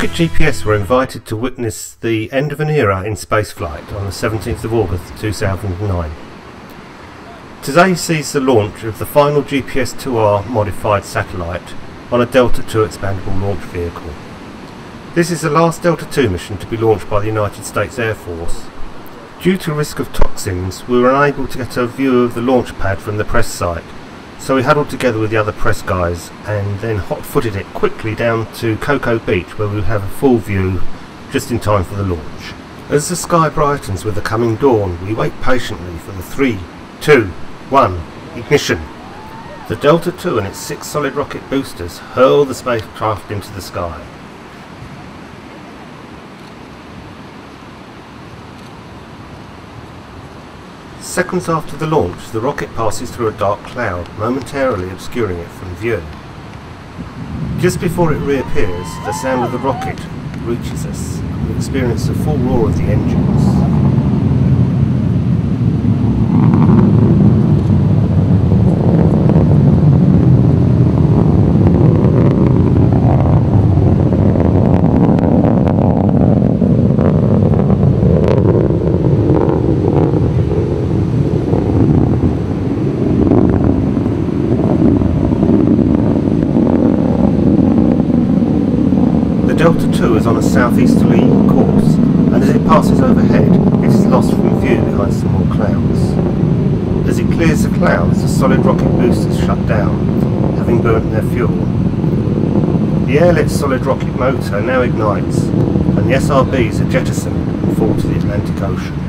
Rocket GPS were invited to witness the end of an era in spaceflight on the 17th of August 2009. Today sees the launch of the final GPS-2R modified satellite on a Delta II expandable launch vehicle. This is the last Delta II mission to be launched by the United States Air Force. Due to risk of toxins, we were unable to get a view of the launch pad from the press site, so we huddled together with the other press guys and then hot-footed it quickly down to Cocoa Beach, where we would have a full view just in time for the launch. As the sky brightens with the coming dawn, we wait patiently for the 3, 2, 1, ignition. The Delta II and its 6 solid rocket boosters hurl the spacecraft into the sky. Seconds after the launch, the rocket passes through a dark cloud, momentarily obscuring it from view. Just before it reappears, the sound of the rocket reaches us, and we experience the full roar of the engines. The Delta II is on a southeasterly course, and as it passes overhead, it is lost from view behind some more clouds. As it clears the clouds, the solid rocket boosters shut down, having burnt their fuel. The air-lit solid rocket motor now ignites, and the SRBs are jettisoned and fall to the Atlantic Ocean.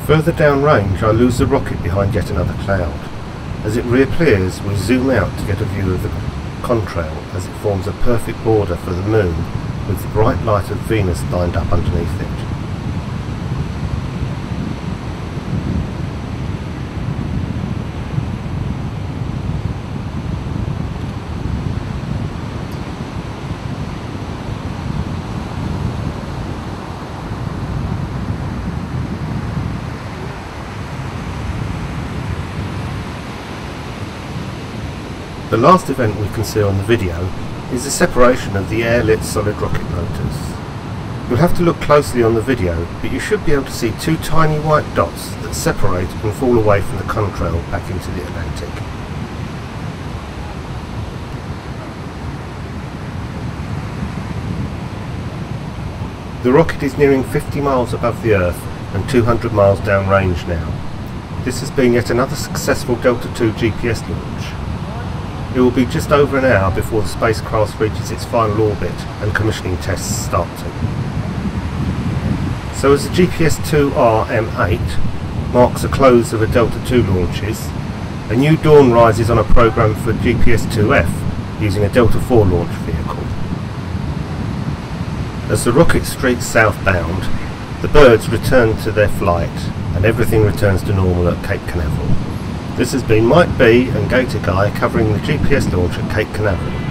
Further downrange, I lose the rocket behind yet another cloud. As it reappears, we zoom out to get a view of the contrail as it forms a perfect border for the Moon, with the bright light of Venus lined up underneath it. The last event we can see on the video is the separation of the air-lit solid rocket motors. You'll have to look closely on the video, but you should be able to see 2 tiny white dots that separate and fall away from the contrail back into the Atlantic. The rocket is nearing 50 miles above the Earth and 200 miles downrange now. This has been yet another successful Delta II GPS launch. It will be just over an hour before the spacecraft reaches its final orbit and commissioning tests start to. So as the GPS-2R-M8 marks the close of a Delta II launches, a new dawn rises on a program for GPS-2F using a Delta IV launch vehicle. As the rocket streaks southbound, the birds return to their flight and everything returns to normal at Cape Canaveral. This has been Mike B and Gator Guy covering the GPS launch at Cape Canaveral.